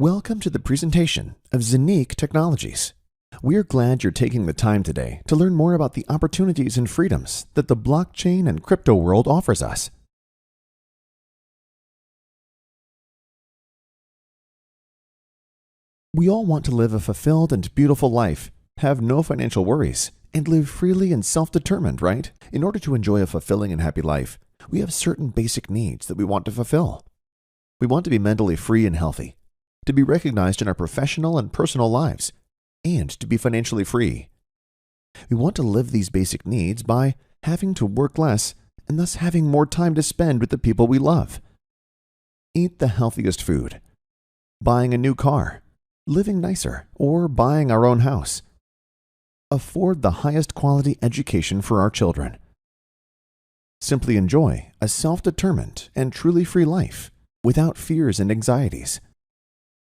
Welcome to the presentation of Zenique Technologies. We're glad you're taking the time today to learn more about the opportunities and freedoms that the blockchain and crypto world offers us. We all want to live a fulfilled and beautiful life, have no financial worries, and live freely and self-determined, right? In order to enjoy a fulfilling and happy life, we have certain basic needs that we want to fulfill. We want to be mentally free and healthy, to be recognized in our professional and personal lives, and to be financially free. We want to live these basic needs by having to work less and thus having more time to spend with the people we love. Eat the healthiest food, buying a new car, living nicer, or buying our own house. Afford the highest quality education for our children. Simply enjoy a self-determined and truly free life without fears and anxieties.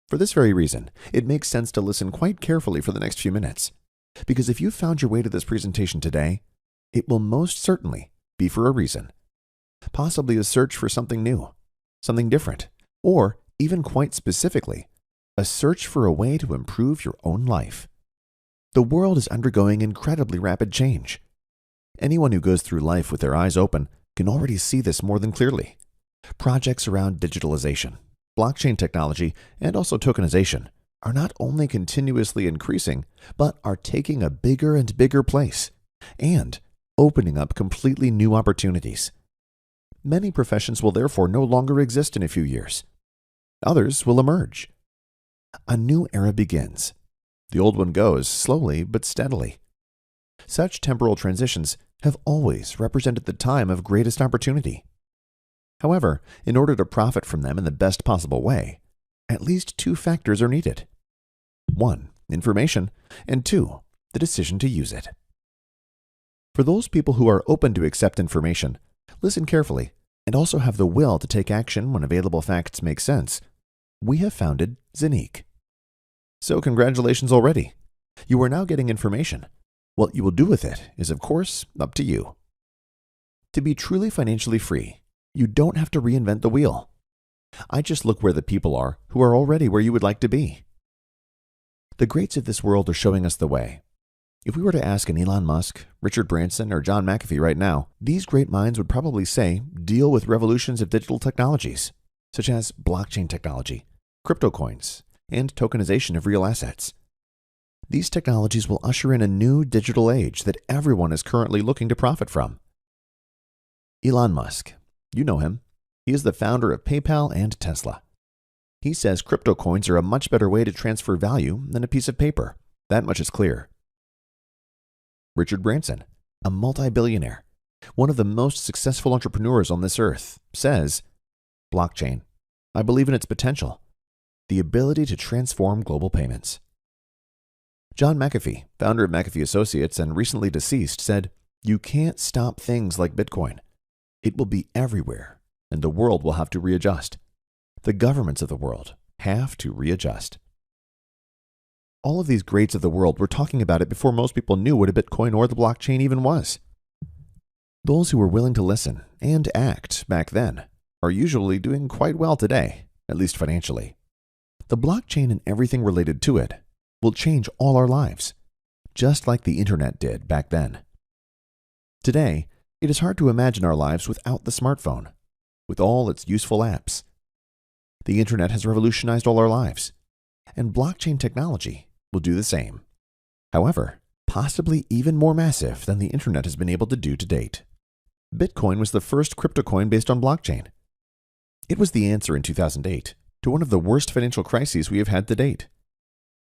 For this very reason, it makes sense to listen quite carefully for the next few minutes, because if you found your way to this presentation today, it will most certainly be for a reason. Possibly a search for something new, something different, or even quite specifically, a search for a way to improve your own life. The world is undergoing incredibly rapid change. Anyone who goes through life with their eyes open can already see this more than clearly. Projects around digitalization, blockchain technology, and also tokenization are not only continuously increasing, but are taking a bigger and bigger place and opening up completely new opportunities. Many professions will therefore no longer exist in a few years. Others will emerge. A new era begins. The old one goes slowly but steadily. Such temporal transitions have always represented the time of greatest opportunity. However, in order to profit from them in the best possible way, at least two factors are needed. 1, information, and 2, the decision to use it. For those people who are open to accept information, listen carefully, and also have the will to take action when available facts make sense, we have founded Zenique. So congratulations already. You are now getting information. What you will do with it is, of course, up to you. To be truly financially free, you don't have to reinvent the wheel. I just look where the people are who are already where you would like to be. The greats of this world are showing us the way. If we were to ask an Elon Musk, Richard Branson, or John McAfee right now, these great minds would probably say deal with revolutions of digital technologies, such as blockchain technology, crypto coins, and tokenization of real assets. These technologies will usher in a new digital age that everyone is currently looking to profit from. Elon Musk, you know him. He is the founder of PayPal and Tesla. He says crypto coins are a much better way to transfer value than a piece of paper. That much is clear. Richard Branson, a multi-billionaire, one of the most successful entrepreneurs on this earth, says, blockchain, I believe in its potential. The ability to transform global payments. John McAfee, founder of McAfee Associates and recently deceased, said, you can't stop things like Bitcoin. It will be everywhere, and the world will have to readjust. The governments of the world have to readjust. All of these greats of the world were talking about it before most people knew what a Bitcoin or the blockchain even was. Those who were willing to listen and act back then are usually doing quite well today, at least financially. The blockchain and everything related to it will change all our lives, just like the internet did back then. Today, it is hard to imagine our lives without the smartphone, with all its useful apps. The internet has revolutionized all our lives, and blockchain technology will do the same. However, possibly even more massive than the internet has been able to do to date. Bitcoin was the first crypto coin based on blockchain. It was the answer in 2008 to one of the worst financial crises we have had to date.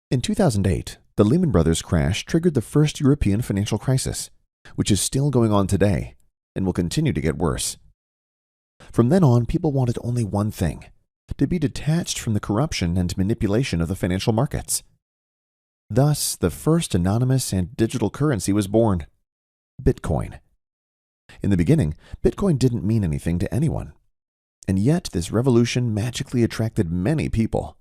In 2008, the Lehman Brothers crash triggered the first European financial crisis, which is still going on today and will continue to get worse. From then on, people wanted only one thing, to be detached from the corruption and manipulation of the financial markets. Thus, the first anonymous and digital currency was born, Bitcoin. In the beginning, Bitcoin didn't mean anything to anyone. And yet, this revolution magically attracted many people.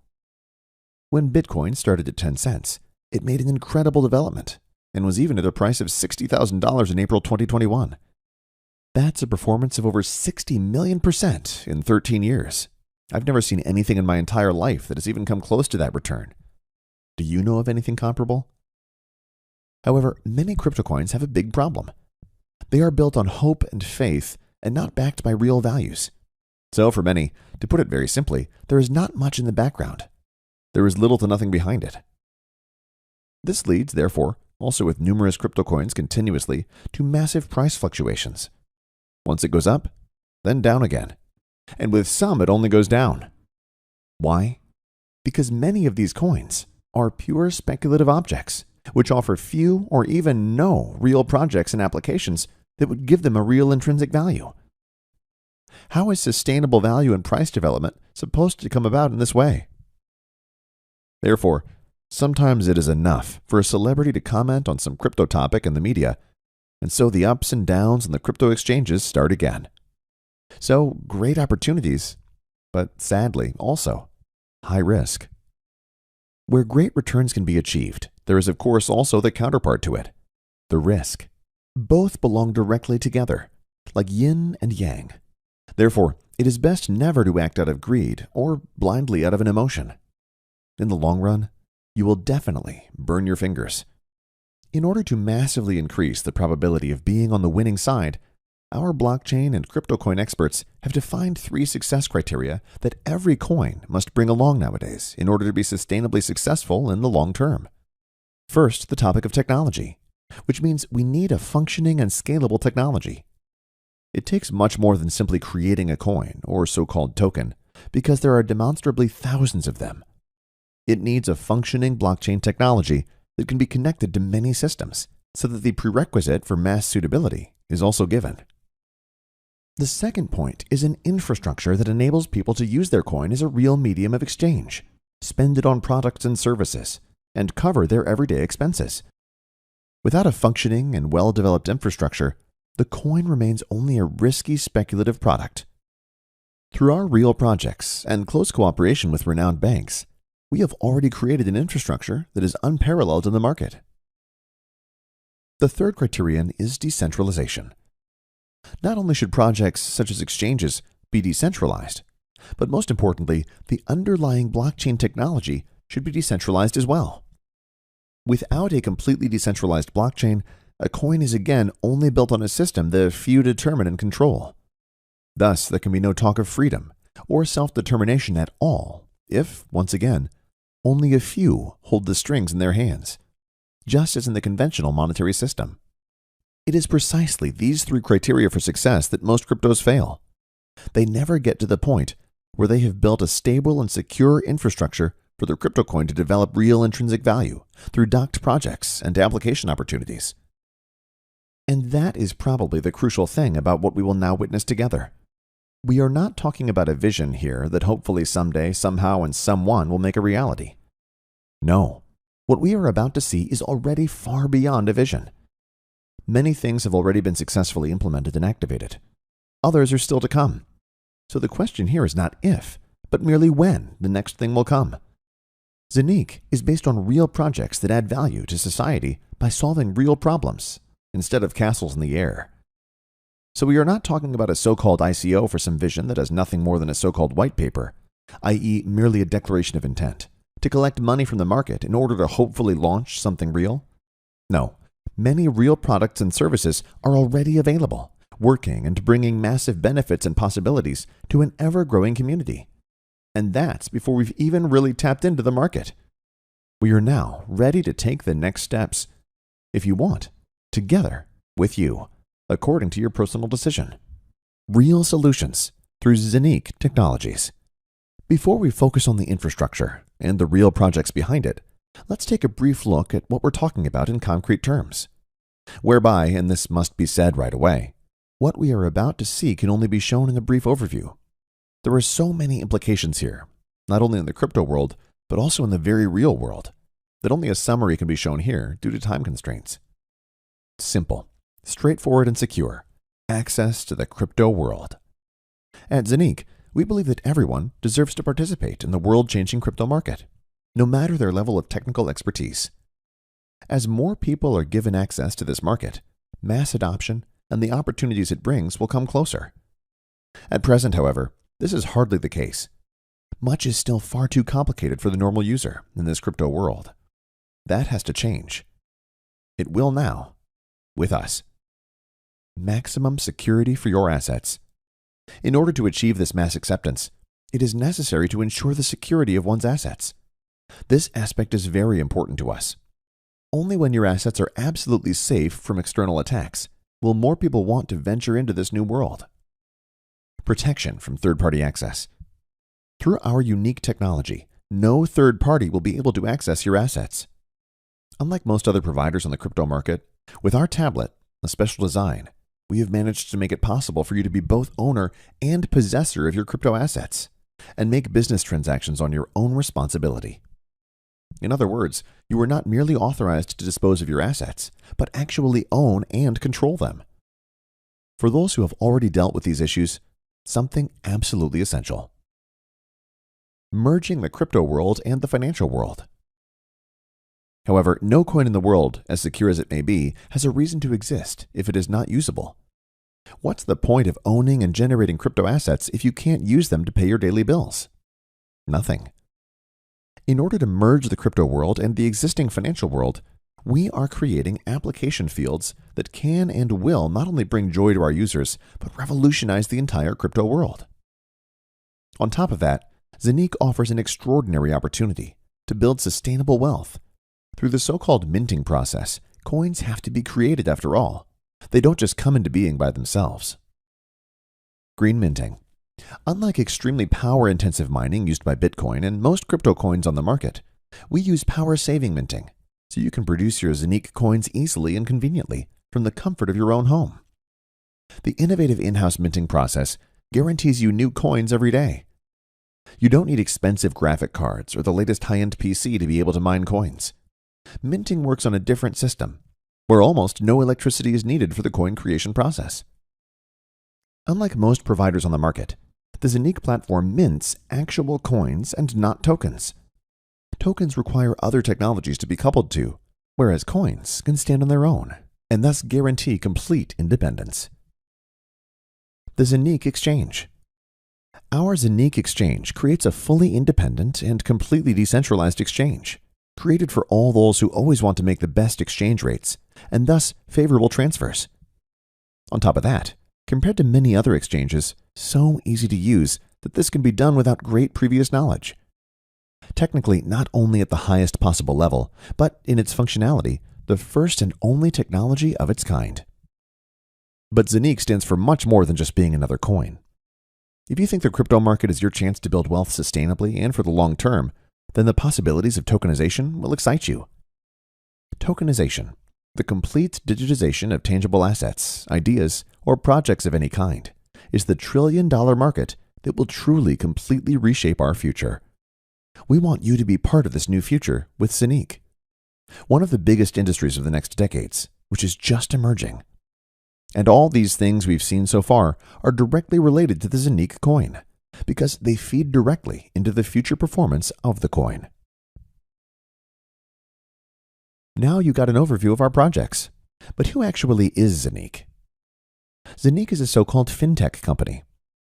When Bitcoin started at 10 cents, it made an incredible development and was even at a price of $60,000 in April 2021. That's a performance of over 60 million% in 13 years. I've never seen anything in my entire life that has even come close to that return. Do you know of anything comparable? However, many crypto coins have a big problem. They are built on hope and faith and not backed by real values. So for many, to put it very simply, there is not much in the background. There is little to nothing behind it. This leads, therefore, also with numerous crypto coins continuously, to massive price fluctuations. Once it goes up, then down again. And with some, it only goes down. Why? Because many of these coins are pure speculative objects, which offer few or even no real projects and applications that would give them a real intrinsic value. How is sustainable value and price development supposed to come about in this way? Therefore, sometimes it is enough for a celebrity to comment on some crypto topic in the media, and so the ups and downs on the crypto exchanges start again. So, great opportunities, but sadly also high risk. Where great returns can be achieved, there is of course also the counterpart to it, the risk. Both belong directly together, like yin and yang. Therefore, it is best never to act out of greed or blindly out of an emotion. In the long run, you will definitely burn your fingers. In order to massively increase the probability of being on the winning side, our blockchain and crypto coin experts have defined 3 success criteria that every coin must bring along nowadays in order to be sustainably successful in the long term. First, the topic of technology, which means we need a functioning and scalable technology. It takes much more than simply creating a coin or so-called token, because there are demonstrably thousands of them. It needs a functioning blockchain technology that can be connected to many systems, so that the prerequisite for mass suitability is also given. The second point is an infrastructure that enables people to use their coin as a real medium of exchange, spend it on products and services, and cover their everyday expenses. Without a functioning and well-developed infrastructure, the coin remains only a risky speculative product. Through our real projects and close cooperation with renowned banks, we have already created an infrastructure that is unparalleled in the market. The third criterion is decentralization. Not only should projects such as exchanges be decentralized, but most importantly, the underlying blockchain technology should be decentralized as well. Without a completely decentralized blockchain, a coin is again only built on a system that a few determine and control. Thus, there can be no talk of freedom or self-determination at all if, once again, only a few hold the strings in their hands, just as in the conventional monetary system. It is precisely these 3 criteria for success that most cryptos fail. They never get to the point where they have built a stable and secure infrastructure for their crypto coin to develop real intrinsic value through docked projects and application opportunities. And that is probably the crucial thing about what we will now witness together. We are not talking about a vision here that hopefully someday, somehow, and someone will make a reality. No, what we are about to see is already far beyond a vision. Many things have already been successfully implemented and activated. Others are still to come. So the question here is not if, but merely when the next thing will come. Zanique is based on real projects that add value to society by solving real problems instead of castles in the air. So we are not talking about a so-called ICO for some vision that has nothing more than a so-called white paper, i.e. merely a declaration of intent, to collect money from the market in order to hopefully launch something real. No, many real products and services are already available, working and bringing massive benefits and possibilities to an ever-growing community. And that's before we've even really tapped into the market. We are now ready to take the next steps, if you want, together with you, according to your personal decision. Real solutions through Zanique Technologies. Before we focus on the infrastructure and the real projects behind it, let's take a brief look at what we're talking about in concrete terms. Whereby, and this must be said right away, what we are about to see can only be shown in a brief overview. There are so many implications here, not only in the crypto world, but also in the very real world, that only a summary can be shown here due to time constraints. Simple, straightforward, and secure. Access to the crypto world. At Zanique, we believe that everyone deserves to participate in the world-changing crypto market, no matter their level of technical expertise. As more people are given access to this market, mass adoption and the opportunities it brings will come closer. At present, however, this is hardly the case, Much is still far too complicated for the normal user in this crypto world. That has to change. It will now, with us. Maximum security for your assets. In order to achieve this mass acceptance, it is necessary to ensure the security of one's assets. This aspect is very important to us. Only when your assets are absolutely safe from external attacks will more people want to venture into this new world. Protection from third-party access. Through our unique technology, no third party will be able to access your assets. Unlike most other providers on the crypto market, with our tablet, a special design, we have managed to make it possible for you to be both owner and possessor of your crypto assets and make business transactions on your own responsibility. In other words, you are not merely authorized to dispose of your assets, but actually own and control them. For those who have already dealt with these issues, something absolutely essential. Merging the crypto world and the financial world. However, no coin in the world, as secure as it may be, has a reason to exist if it is not usable. What's the point of owning and generating crypto assets if you can't use them to pay your daily bills? Nothing. In order to merge the crypto world and the existing financial world, we are creating application fields that can and will not only bring joy to our users, but revolutionize the entire crypto world. On top of that, Zenique offers an extraordinary opportunity to build sustainable wealth. Through the so-called minting process, coins have to be created after all. They don't just come into being by themselves. Green minting. Unlike extremely power-intensive mining used by Bitcoin and most crypto coins on the market, we use power-saving minting, so you can produce your Zenique coins easily and conveniently from the comfort of your own home. The innovative in-house minting process guarantees you new coins every day. You don't need expensive graphic cards or the latest high-end PC to be able to mine coins. Minting works on a different system, where almost no electricity is needed for the coin creation process. Unlike most providers on the market, the Zenique platform mints actual coins and not tokens. Tokens require other technologies to be coupled to, whereas coins can stand on their own and thus guarantee complete independence. The Zenique Exchange. Our Zenique Exchange creates a fully independent and completely decentralized exchange, created for all those who always want to make the best exchange rates and thus favorable transfers. On top of that, compared to many other exchanges, so easy to use that this can be done without great previous knowledge. Technically, not only at the highest possible level, but in its functionality, the first and only technology of its kind. But Zenique stands for much more than just being another coin. If you think the crypto market is your chance to build wealth sustainably and for the long term, then the possibilities of tokenization will excite you. Tokenization, the complete digitization of tangible assets, ideas, or projects of any kind, is the trillion-dollar market that will truly completely reshape our future. We want you to be part of this new future with Zenique, one of the biggest industries of the next decades, which is just emerging. And all these things we've seen so far are directly related to the Zenique coin, because they feed directly into the future performance of the coin. Now you got an overview of our projects. But who actually is Zenique? Zenique is a so-called fintech company.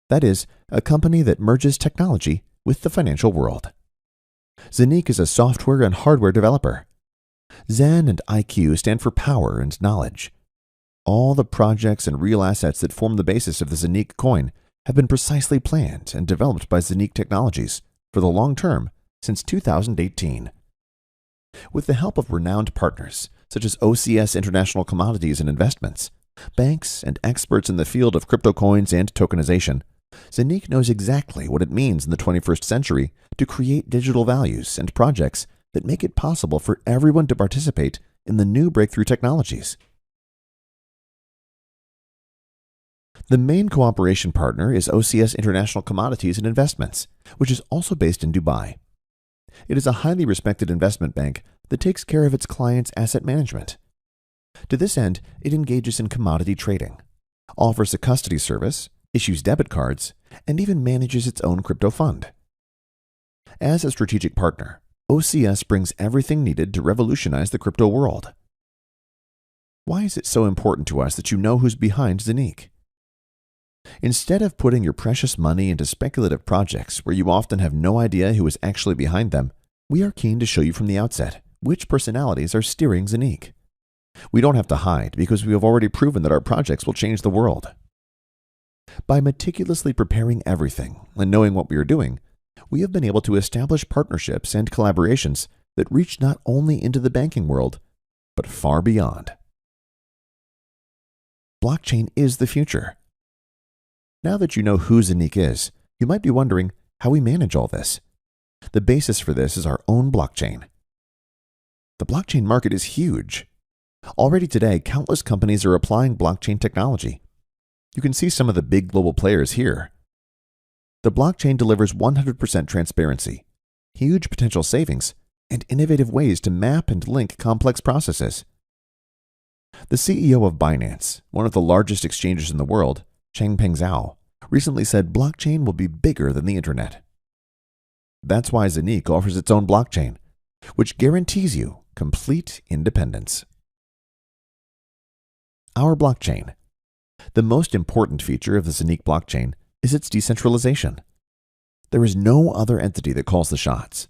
That is, a company that merges technology with the financial world. Zenique is a software and hardware developer. Zen and IQ stand for power and knowledge. All the projects and real assets that form the basis of the Zenique coin have been precisely planned and developed by Zenique Technologies for the long term since 2018. With the help of renowned partners such as OCS International Commodities and Investments, banks, and experts in the field of crypto coins and tokenization, Zenique knows exactly what it means in the 21st century to create digital values and projects that make it possible for everyone to participate in the new breakthrough technologies. The main cooperation partner is OCS International Commodities and Investments, which is also based in Dubai. It is a highly respected investment bank that takes care of its clients' asset management. To this end, it engages in commodity trading, offers a custody service, issues debit cards, and even manages its own crypto fund. As a strategic partner, OCS brings everything needed to revolutionize the crypto world. Why is it so important to us that you know who's behind Zenique? Instead of putting your precious money into speculative projects where you often have no idea who is actually behind them, we are keen to show you from the outset which personalities are steering Zanique. We don't have to hide because we have already proven that our projects will change the world. By meticulously preparing everything and knowing what we are doing, we have been able to establish partnerships and collaborations that reach not only into the banking world, but far beyond. Blockchain is the future. Now that you know who Zanique is, you might be wondering how we manage all this. The basis for this is our own blockchain. The blockchain market is huge. Already today, countless companies are applying blockchain technology. You can see some of the big global players here. The blockchain delivers 100% transparency, huge potential savings, and innovative ways to map and link complex processes. The CEO of Binance, one of the largest exchanges in the world, Changpeng Zhao, recently said blockchain will be bigger than the internet. That's why Zanique offers its own blockchain, which guarantees you complete independence. Our blockchain. The most important feature of the Zanique blockchain is its decentralization. There is no other entity that calls the shots.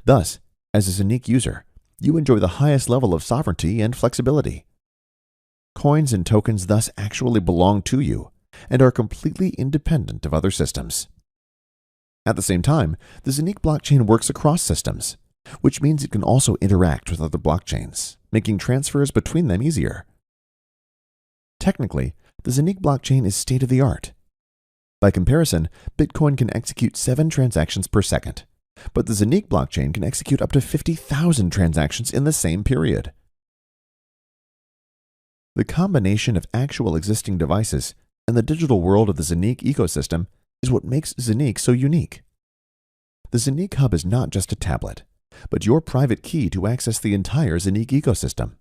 Thus, as a Zanique user, you enjoy the highest level of sovereignty and flexibility. Coins and tokens thus actually belong to you and are completely independent of other systems. At the same time, the Zanique blockchain works across systems, which means it can also interact with other blockchains, making transfers between them easier. Technically, the Zanique blockchain is state-of-the-art. By comparison, Bitcoin can execute 7 transactions per second, but the Zanique blockchain can execute up to 50,000 transactions in the same period. The combination of actual existing devices and the digital world of the Zanique ecosystem is what makes Zanique so unique. The Zanique Hub is not just a tablet, but your private key to access the entire Zanique ecosystem.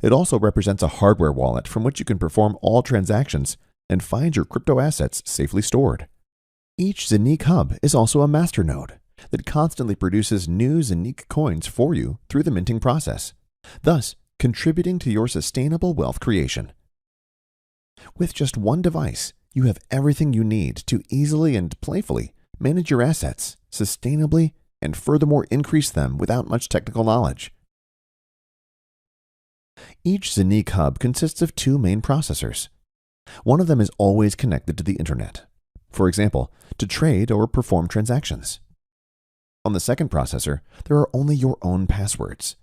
It also represents a hardware wallet from which you can perform all transactions and find your crypto assets safely stored. Each Zanique Hub is also a masternode that constantly produces new Zanique coins for you through the minting process, thus contributing to your sustainable wealth creation. With just one device, you have everything you need to easily and playfully manage your assets sustainably and furthermore increase them without much technical knowledge. Each Zanique Hub consists of 2 main processors. One of them is always connected to the internet, for example, to trade or perform transactions. On the second processor, there are only your own passwords.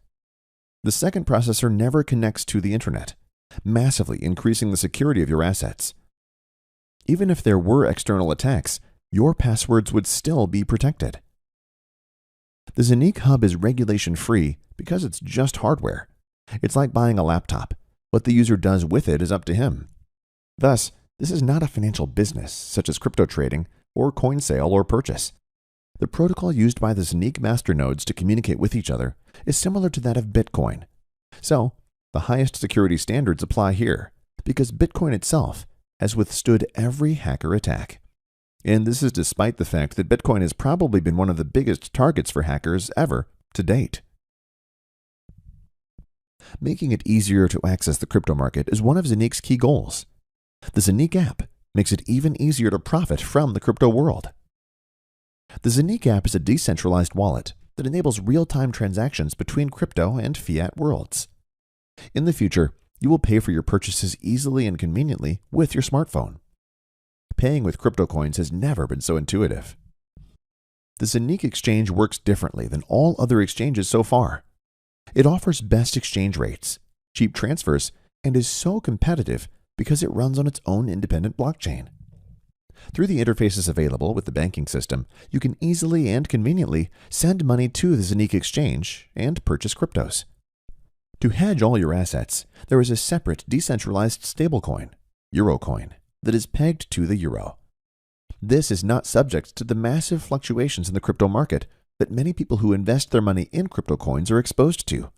The second processor never connects to the internet, massively increasing the security of your assets. Even if there were external attacks, your passwords would still be protected. The Zanique Hub is regulation-free because it's just hardware. It's like buying a laptop. What the user does with it is up to him. Thus, this is not a financial business, such as crypto trading or coin sale or purchase. The protocol used by the Zanique masternodes to communicate with each other is similar to that of Bitcoin. So, the highest security standards apply here, because Bitcoin itself has withstood every hacker attack. And this is despite the fact that Bitcoin has probably been one of the biggest targets for hackers ever to date. Making it easier to access the crypto market is one of Zanique's key goals. The Zanique app makes it even easier to profit from the crypto world. The Zanique app is a decentralized wallet that enables real-time transactions between crypto and fiat worlds. In the future, you will pay for your purchases easily and conveniently with your smartphone. Paying with crypto coins has never been so intuitive. The Zanique exchange works differently than all other exchanges so far. It offers best exchange rates, cheap transfers, and is so competitive because it runs on its own independent blockchain. Through the interfaces available with the banking system, you can easily and conveniently send money to the Zanique exchange and purchase cryptos. To hedge all your assets, there is a separate decentralized stablecoin, Eurocoin, that is pegged to the euro. This is not subject to the massive fluctuations in the crypto market that many people who invest their money in crypto coins are exposed to.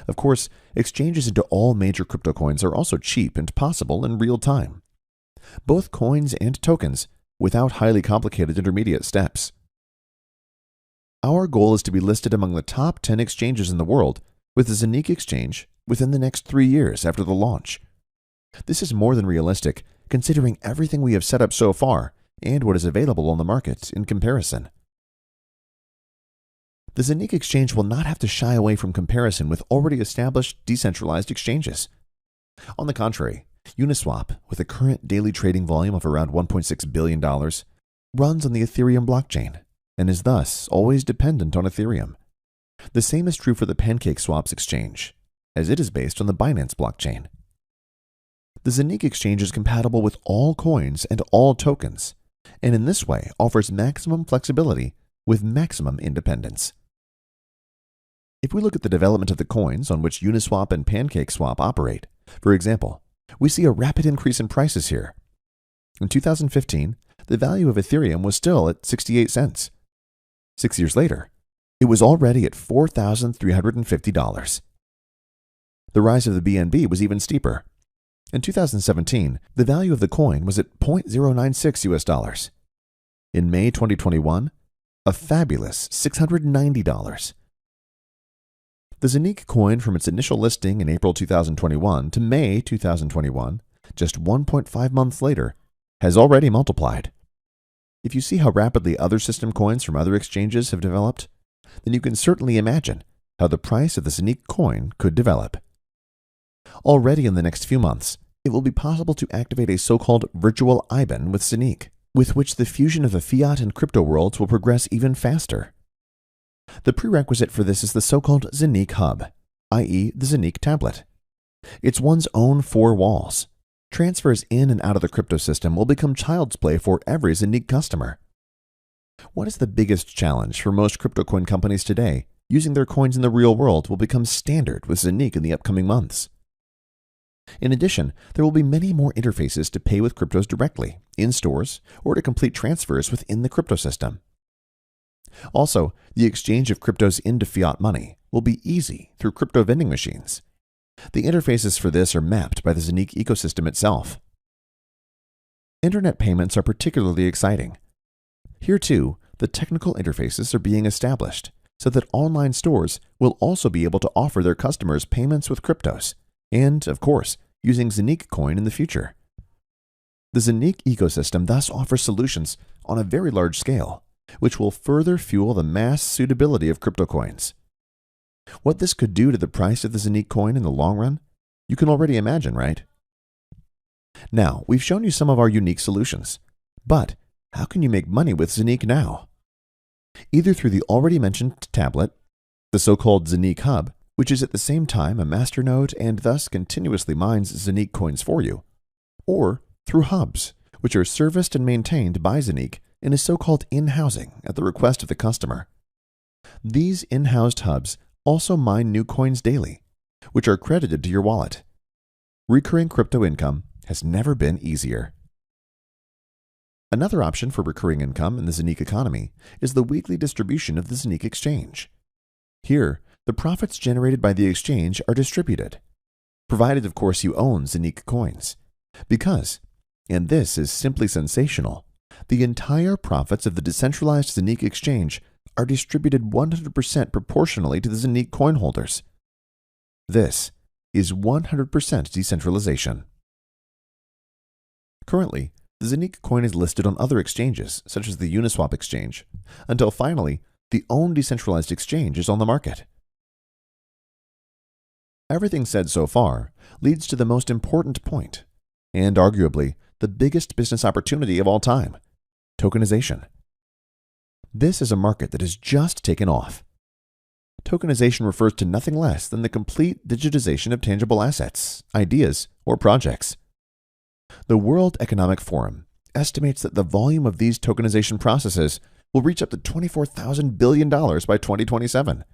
Of course, exchanges into all major crypto coins are also cheap and possible in real time. Both coins and tokens, without highly complicated intermediate steps. Our goal is to be listed among the top 10 exchanges in the world with the Zanique exchange within the next 3 years after the launch. This is more than realistic, considering everything we have set up so far and what is available on the market in comparison. The Zonique exchange will not have to shy away from comparison with already established decentralized exchanges. On the contrary, Uniswap, with a current daily trading volume of around $1.6 billion, runs on the Ethereum blockchain and is thus always dependent on Ethereum. The same is true for the PancakeSwap's exchange, as it is based on the Binance blockchain. The Zonique exchange is compatible with all coins and all tokens, and in this way offers maximum flexibility with maximum independence. If we look at the development of the coins on which Uniswap and PancakeSwap operate, for example, we see a rapid increase in prices here. In 2015, the value of Ethereum was still at 68 cents. 6 years later, it was already at $4,350. The rise of the BNB was even steeper. In 2017, the value of the coin was at $0.096 US. In May 2021, a fabulous $690. The Zonique coin, from its initial listing in April 2021 to May 2021, just 1.5 months later, has already multiplied. If you see how rapidly other system coins from other exchanges have developed, then you can certainly imagine how the price of the Zonique coin could develop. Already in the next few months, it will be possible to activate a so-called virtual IBAN with Zonique, with which the fusion of the fiat and crypto worlds will progress even faster. The prerequisite for this is the so-called Zonique Hub, i.e. the Zonique tablet. It's one's own four walls. Transfers in and out of the crypto system will become child's play for every Zonique customer. What is the biggest challenge for most crypto coin companies today? Using their coins in the real world will become standard with Zonique in the upcoming months. In addition, there will be many more interfaces to pay with cryptos directly, in stores, or to complete transfers within the crypto system. Also, the exchange of cryptos into fiat money will be easy through crypto vending machines. The interfaces for this are mapped by the Zonique ecosystem itself. Internet payments are particularly exciting. Here too, the technical interfaces are being established so that online stores will also be able to offer their customers payments with cryptos, and, of course, using Zonique coin in the future. The Zonique ecosystem thus offers solutions on a very large scale, which will further fuel the mass suitability of crypto coins. What this could do to the price of the Zonique coin in the long run, you can already imagine, right? Now, we've shown you some of our unique solutions, but how can you make money with Zonique now? Either through the already mentioned tablet, the so-called Zonique Hub, which is at the same time a masternode and thus continuously mines Zonique coins for you, or through hubs, which are serviced and maintained by Zonique in a so-called in-housing at the request of the customer. These in-housed hubs also mine new coins daily, which are credited to your wallet. Recurring crypto income has never been easier. Another option for recurring income in the Zonique economy is the weekly distribution of the Zonique exchange. Here, the profits generated by the exchange are distributed, provided of course you own Zonique coins, because, and this is simply sensational, the entire profits of the decentralized Zonique exchange are distributed 100% proportionally to the Zonique coin holders. This is 100% decentralization. Currently, the Zonique coin is listed on other exchanges, such as the Uniswap exchange, until finally, the own decentralized exchange is on the market. Everything said so far leads to the most important point, and arguably the biggest business opportunity of all time: tokenization. This is a market that has just taken off. Tokenization refers to nothing less than the complete digitization of tangible assets, ideas, or projects. The World Economic Forum estimates that the volume of these tokenization processes will reach up to $24,000 billion by 2027.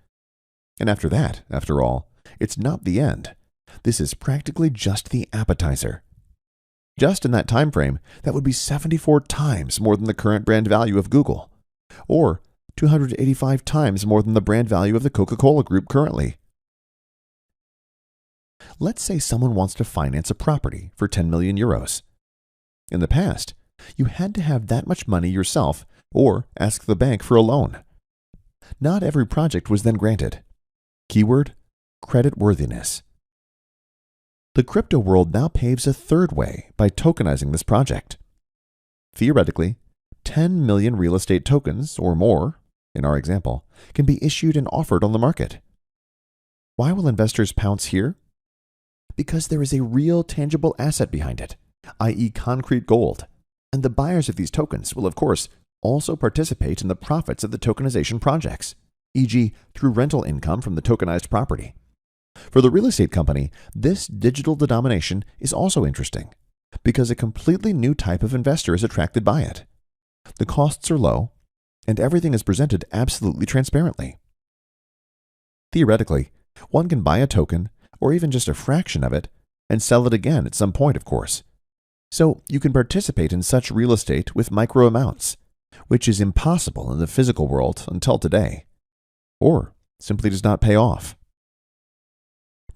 And after that, after all, it's not the end. This is practically just the appetizer. Just in that time frame, that would be 74 times more than the current brand value of Google, or 285 times more than the brand value of the Coca-Cola Group currently. Let's say someone wants to finance a property for 10 million euros. In the past, you had to have that much money yourself or ask the bank for a loan. Not every project was then granted. Keyword: creditworthiness. The crypto world now paves a third way by tokenizing this project. Theoretically, 10 million real estate tokens or more, in our example, can be issued and offered on the market. Why will investors pounce here? Because there is a real tangible asset behind it, i.e. concrete gold, and the buyers of these tokens will, of course, also participate in the profits of the tokenization projects, e.g. through rental income from the tokenized property. For the real estate company, this digital denomination is also interesting because a completely new type of investor is attracted by it. The costs are low, and everything is presented absolutely transparently. Theoretically, one can buy a token, or even just a fraction of it, and sell it again at some point, of course. So you can participate in such real estate with micro amounts, which is impossible in the physical world until today, or simply does not pay off.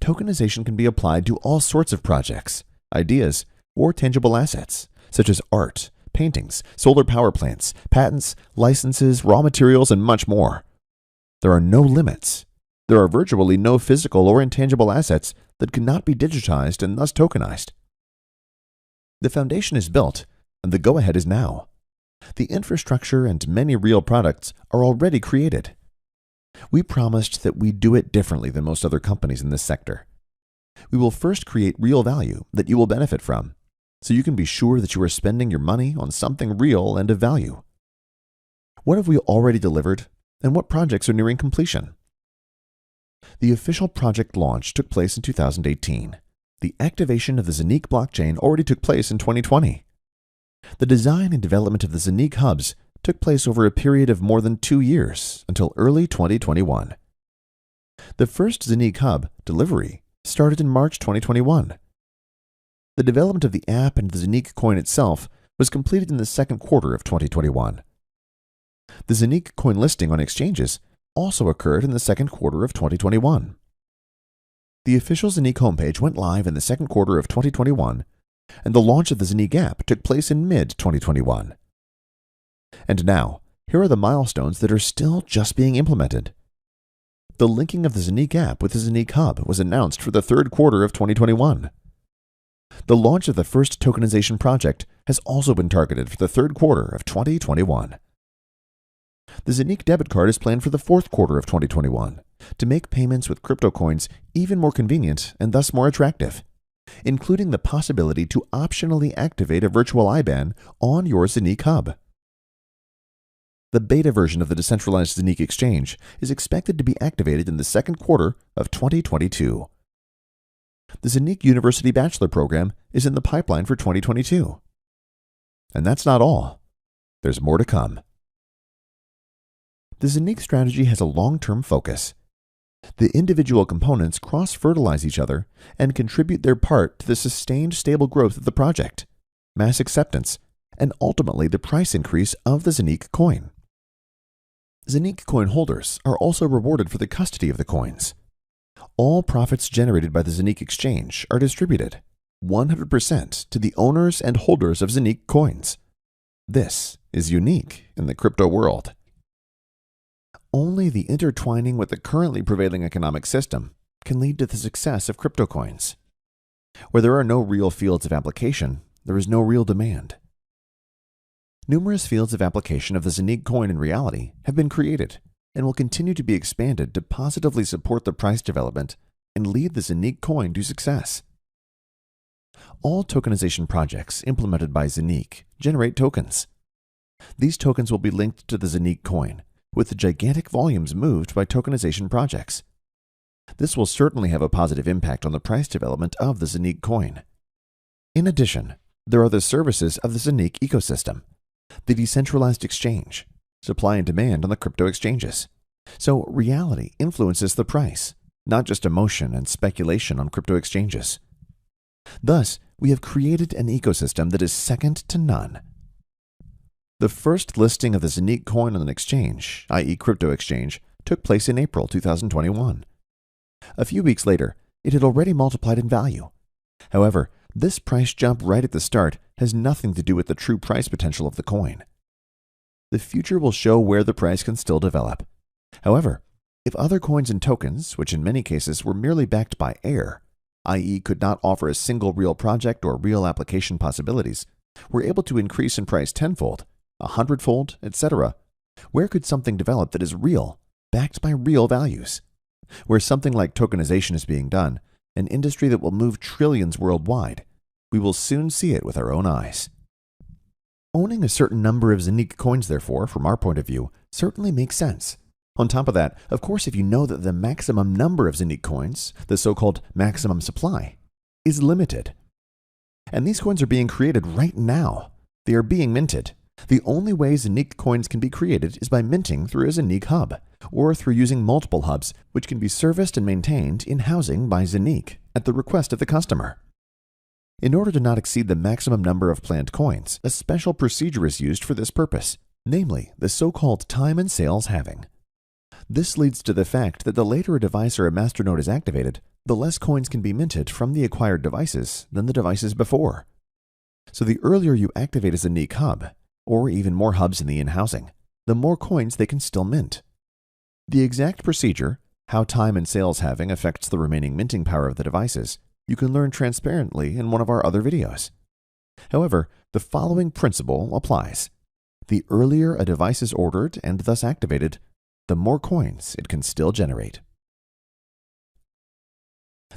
Tokenization can be applied to all sorts of projects, ideas, or tangible assets, such as art, paintings, solar power plants, patents, licenses, raw materials, and much more. There are no limits. There are virtually no physical or intangible assets that cannot be digitized and thus tokenized. The foundation is built, and the go-ahead is now. The infrastructure and many real products are already created. We promised that we'd do it differently than most other companies in this sector. We will first create real value that you will benefit from, so you can be sure that you are spending your money on something real and of value. What have we already delivered, and what projects are nearing completion? The official project launch took place in 2018. The activation of the Zonique blockchain already took place in 2020. The design and development of the Zonique hubs took place over a period of more than 2 years until early 2021. The first Zonique hub, Delivery, started in March 2021. The development of the app and the Zonique coin itself was completed in the second quarter of 2021. The Zonique coin listing on exchanges also occurred in the second quarter of 2021. The official Zonique homepage went live in the second quarter of 2021, and the launch of the Zonique app took place in mid-2021. And now, here are the milestones that are still just being implemented. The linking of the Zonique app with the Zonique hub was announced for the third quarter of 2021. The launch of the first tokenization project has also been targeted for the third quarter of 2021. The Zonique debit card is planned for the fourth quarter of 2021 to make payments with crypto coins even more convenient and thus more attractive, including the possibility to optionally activate a virtual IBAN on your Zonique hub. The beta version of the decentralized Zonique exchange is expected to be activated in the second quarter of 2022. The Zonique University Bachelor Program is in the pipeline for 2022. And that's not all. There's more to come. The Zonique strategy has a long-term focus. The individual components cross-fertilize each other and contribute their part to the sustained stable growth of the project, mass acceptance, and ultimately the price increase of the Zonique coin. Zonique coin holders are also rewarded for the custody of the coins. All profits generated by the Zonique exchange are distributed 100% to the owners and holders of Zonique coins. This is unique in the crypto world. Only the intertwining with the currently prevailing economic system can lead to the success of crypto coins. Where there are no real fields of application, there is no real demand. Numerous fields of application of the Zonique coin in reality have been created and will continue to be expanded to positively support the price development and lead the Zonique coin to success. All tokenization projects implemented by Zonique generate tokens. These tokens will be linked to the Zonique coin, with the gigantic volumes moved by tokenization projects. This will certainly have a positive impact on the price development of the Zonique coin. In addition, there are the services of the Zonique ecosystem, the decentralized exchange, supply and demand on the crypto exchanges. So reality influences the price, not just emotion and speculation on crypto exchanges. Thus, we have created an ecosystem that is second to none. The first listing of the Zonique coin on an exchange, i.e. crypto exchange, took place in April 2021. A few weeks later, it had already multiplied in value. However, this price jump right at the start has nothing to do with the true price potential of the coin. The future will show where the price can still develop. However, if other coins and tokens, which in many cases were merely backed by air, i.e. could not offer a single real project or real application possibilities, were able to increase in price tenfold, 100-fold, etc. Where could something develop that is real, backed by real values? Where something like tokenization is being done, an industry that will move trillions worldwide, we will soon see it with our own eyes. Owning a certain number of Zanique coins, therefore, from our point of view, certainly makes sense. On top of that, of course, if you know that the maximum number of Zanique coins, the so-called maximum supply, is limited. And these coins are being created right now. They are being minted. The only way Zanique coins can be created is by minting through a Zanique hub, or through using multiple hubs, which can be serviced and maintained in housing by Zanique at the request of the customer. In order to not exceed the maximum number of planned coins, a special procedure is used for this purpose, namely the so-called time and sales halving. This leads to the fact that the later a device or a masternode is activated, the less coins can be minted from the acquired devices than the devices before. So the earlier you activate a Zanique hub, or even more hubs in the in-housing, the more coins they can still mint. The exact procedure, how time and sales halving affects the remaining minting power of the devices, you can learn transparently in one of our other videos. However, the following principle applies. The earlier a device is ordered and thus activated, the more coins it can still generate.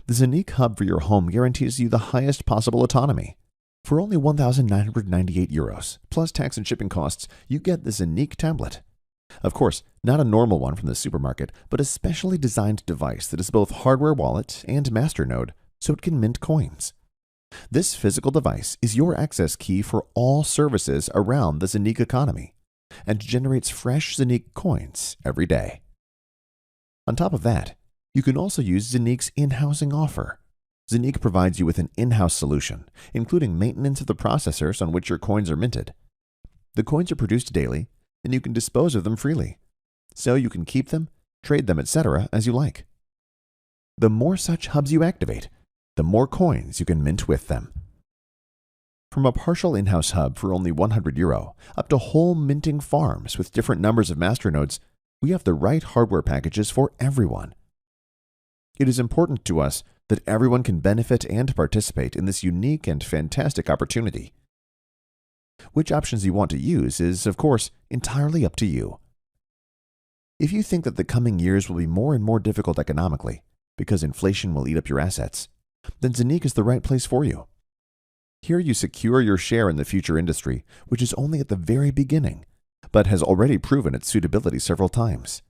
The Zanique hub for your home guarantees you the highest possible autonomy. For only €1,998, plus tax and shipping costs, you get the Zanique tablet. Of course, not a normal one from the supermarket, but a specially designed device that is both hardware wallet and masternode, so it can mint coins. This physical device is your access key for all services around the Zanique economy, and generates fresh Zanique coins every day. On top of that, you can also use Zanique's in-housing offer. Zanique provides you with an in-house solution, including maintenance of the processors on which your coins are minted. The coins are produced daily, and you can dispose of them freely, so you can keep them, trade them, etc. as you like. The more such hubs you activate, the more coins you can mint with them. From a partial in-house hub for only €100 up to whole minting farms with different numbers of masternodes, we have the right hardware packages for everyone. It is important to us that everyone can benefit and participate in this unique and fantastic opportunity. Which options you want to use is, of course, entirely up to you. If you think that the coming years will be more and more difficult economically because inflation will eat up your assets, then Zanique is the right place for you. Here you secure your share in the future industry, which is only at the very beginning, but has already proven its suitability several times.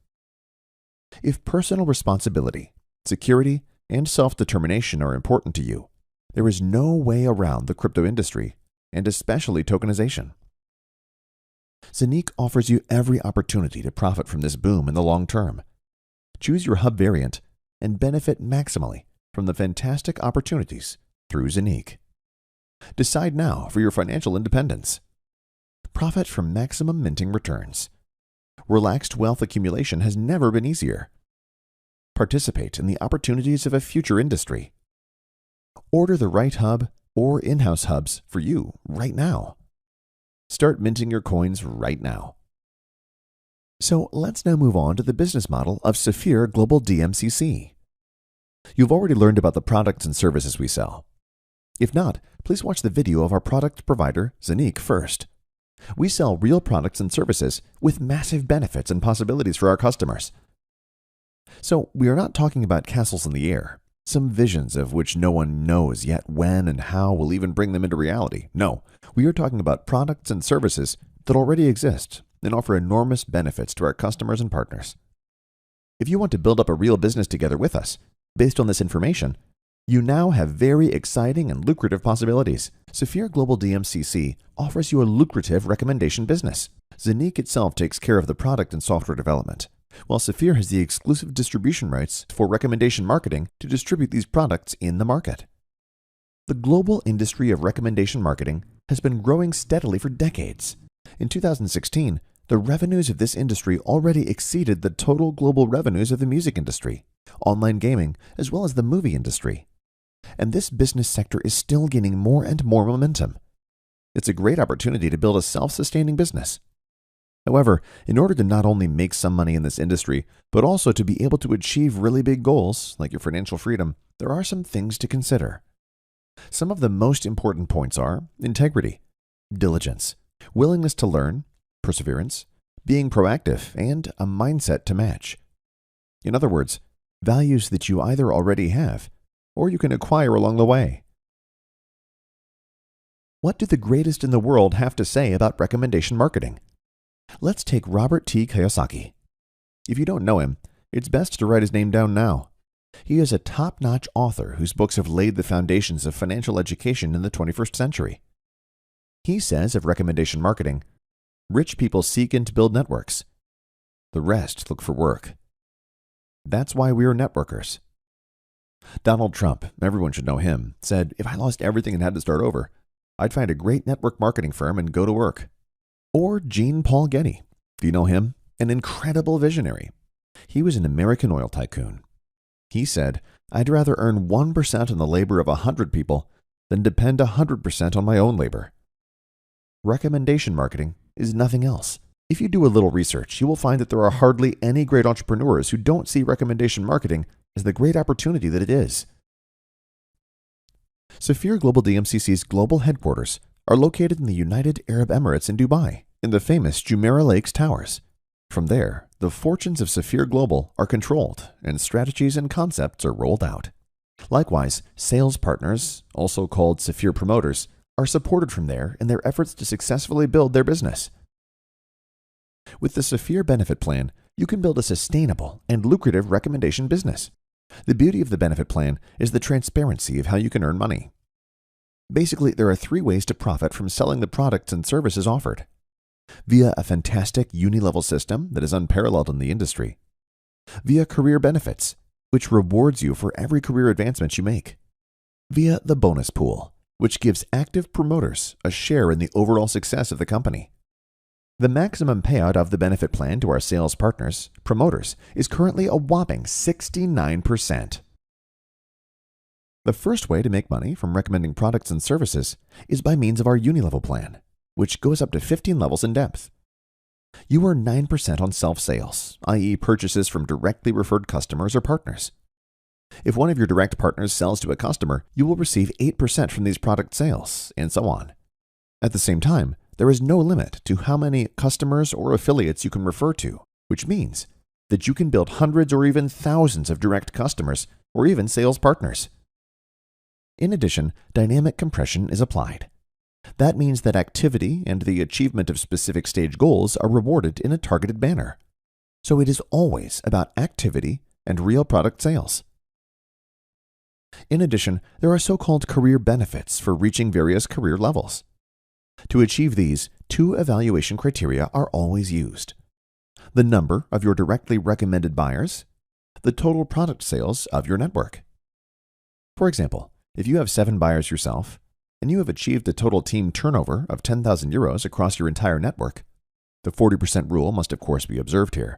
If personal responsibility, security, and self-determination are important to you, there is no way around the crypto industry, and especially tokenization. Zanique offers you every opportunity to profit from this boom in the long term. Choose your hub variant and benefit maximally from the fantastic opportunities through Zanique. Decide now for your financial independence. Profit from maximum minting returns. Relaxed wealth accumulation has never been easier. Participate in the opportunities of a future industry. Order the right hub or in-house hubs for you right now. Start minting your coins right now. So let's now move on to the business model of Saphir Global DMCC. You've already learned about the products and services we sell. If not, please watch the video of our product provider, Zanique, first. We sell real products and services with massive benefits and possibilities for our customers. So we are not talking about castles in the air, some visions of which no one knows yet when and how we'll even bring them into reality. No, we are talking about products and services that already exist and offer enormous benefits to our customers and partners. If you want to build up a real business together with us, based on this information, you now have very exciting and lucrative possibilities. Saphir Global DMCC offers you a lucrative recommendation business. Zanique itself takes care of the product and software development, while Saphir has the exclusive distribution rights for recommendation marketing to distribute these products in the market. The global industry of recommendation marketing has been growing steadily for decades. In 2016, the revenues of this industry already exceeded the total global revenues of the music industry, online gaming, as well as the movie industry. And this business sector is still gaining more and more momentum. It's a great opportunity to build a self-sustaining business. However, in order to not only make some money in this industry, but also to be able to achieve really big goals, like your financial freedom, there are some things to consider. Some of the most important points are integrity, diligence, willingness to learn, perseverance, being proactive, and a mindset to match. In other words, values that you either already have or you can acquire along the way. What do the greatest in the world have to say about recommendation marketing? Let's take Robert T. Kiyosaki. If you don't know him, it's best to write his name down now. He is a top-notch author whose books have laid the foundations of financial education in the 21st century. He says of recommendation marketing, rich people seek and build networks. The rest look for work. That's why we are networkers. Donald Trump, everyone should know him, said, if I lost everything and had to start over, I'd find a great network marketing firm and go to work. Or Jean Paul Getty. Do you know him? An incredible visionary. He was an American oil tycoon. He said, I'd rather earn 1% on the labor of 100 people than depend 100% on my own labor. Recommendation marketing is nothing else. If you do a little research, you will find that there are hardly any great entrepreneurs who don't see recommendation marketing as the great opportunity that it is. Saphir Global DMCC's global headquarters are located in the United Arab Emirates in Dubai, in the famous Jumeirah Lakes Towers. From there, the fortunes of Saphir Global are controlled and strategies and concepts are rolled out. Likewise, sales partners, also called Saphir promoters, are supported from there in their efforts to successfully build their business. With the Saphir benefit plan, you can build a sustainable and lucrative recommendation business. The beauty of the benefit plan is the transparency of how you can earn money. Basically, there are 3 ways to profit from selling the products and services offered. Via a fantastic uni-level system that is unparalleled in the industry. Via career benefits, which rewards you for every career advancement you make. Via the bonus pool, which gives active promoters a share in the overall success of the company. The maximum payout of the benefit plan to our sales partners, promoters, is currently a whopping 69%. The first way to make money from recommending products and services is by means of our uni-level plan, which goes up to 15 levels in depth. You earn 9% on self-sales, i.e. purchases from directly referred customers or partners. If one of your direct partners sells to a customer, you will receive 8% from these product sales, and so on. At the same time, there is no limit to how many customers or affiliates you can refer to, which means that you can build hundreds or even thousands of direct customers or even sales partners. In addition, dynamic compression is applied. That means that activity and the achievement of specific stage goals are rewarded in a targeted manner. So it is always about activity and real product sales. In addition, there are so-called career benefits for reaching various career levels. To achieve these, 2 evaluation criteria are always used. The number of your directly recommended buyers, the total product sales of your network. For example, if you have 7 buyers yourself, and you have achieved a total team turnover of 10,000 euros across your entire network, the 40% rule must of course be observed here,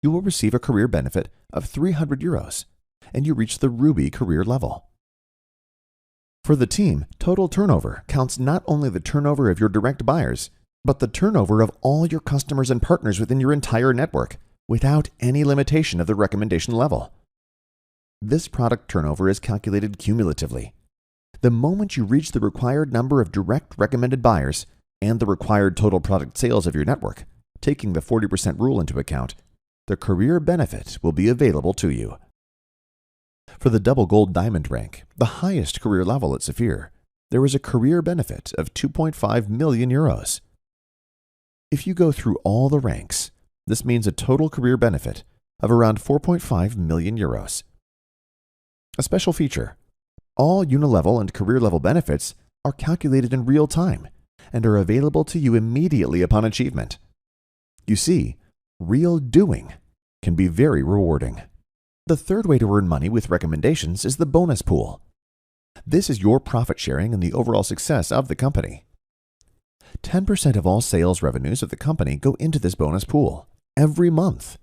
you will receive a career benefit of 300 euros, and you reach the Ruby career level. For the team, total turnover counts not only the turnover of your direct buyers, but the turnover of all your customers and partners within your entire network, without any limitation of the recommendation level. This product turnover is calculated cumulatively. The moment you reach the required number of direct recommended buyers and the required total product sales of your network, taking the 40% rule into account, the career benefit will be available to you. For the double gold diamond rank, the highest career level at Saphir, there is a career benefit of 2.5 million euros. If you go through all the ranks, this means a total career benefit of around 4.5 million euros. A special feature: all unilevel and career level benefits are calculated in real time and are available to you immediately upon achievement. You see, real doing can be very rewarding. The third way to earn money with recommendations is the bonus pool. This is your profit sharing in the overall success of the company. 10% of all sales revenues of the company go into this bonus pool every month.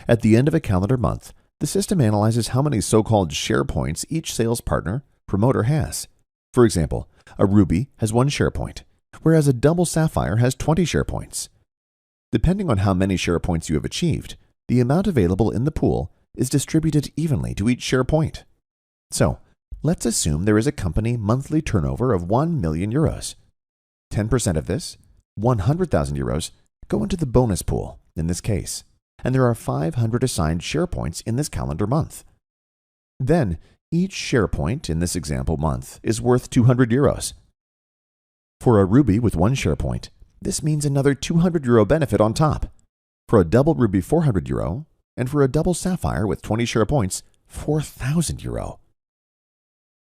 At the end of a calendar month, the system analyzes how many so-called share points each sales partner, promoter has. For example, a Ruby has 1 share point, whereas a double Sapphire has 20 share points. Depending on how many share points you have achieved, the amount available in the pool is distributed evenly to each share point. So, let's assume there is a company monthly turnover of 1 million euros. 10% of this, 100,000 euros, go into the bonus pool in this case, and there are 500 assigned share points in this calendar month. Then, each share point in this example month is worth 200 euros. For a ruby with 1 share point, this means another 200 euro benefit on top. For a double ruby, 400 euro, and for a double sapphire with 20 share points, 4,000 euro.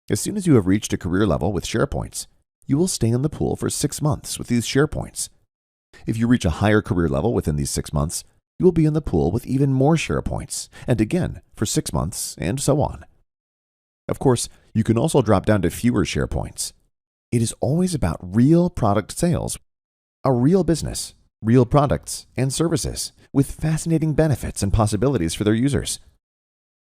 As soon as you have reached a career level with share points, you will stay in the pool for 6 months with these share points. If you reach a higher career level within these 6 months, you will be in the pool with even more share points, and again for 6 months, and so on. Of course, you can also drop down to fewer share points. It is always about real product sales, a real business, real products and services with fascinating benefits and possibilities for their users.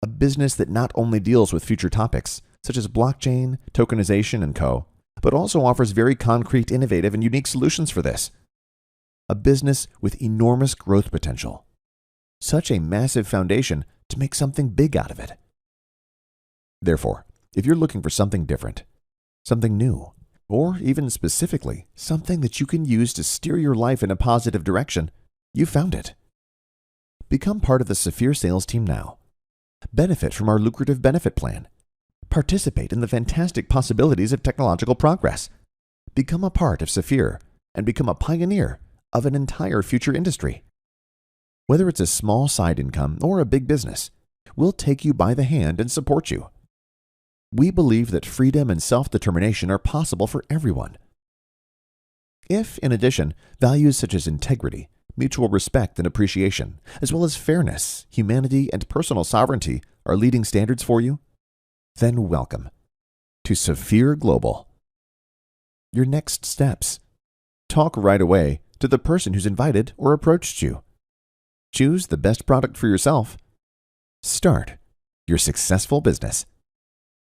A business that not only deals with future topics, such as blockchain, tokenization, and co., but also offers very concrete, innovative, and unique solutions for this. A business with enormous growth potential. Such a massive foundation to make something big out of it. Therefore, if you're looking for something different, something new, or even specifically something that you can use to steer your life in a positive direction, you found it. Become part of the Saphir sales team now. Benefit from our lucrative benefit plan. Participate in the fantastic possibilities of technological progress. Become a part of Saphir and become a pioneer of an entire future industry. Whether it's a small side income or a big business, we'll take you by the hand and support you. We believe that freedom and self-determination are possible for everyone. If, in addition, values such as integrity, mutual respect and appreciation, as well as fairness, humanity, and personal sovereignty are leading standards for you, then welcome to Saphir Global. Your next steps. Talk right away to the person who's invited or approached you. Choose the best product for yourself. Start your successful business.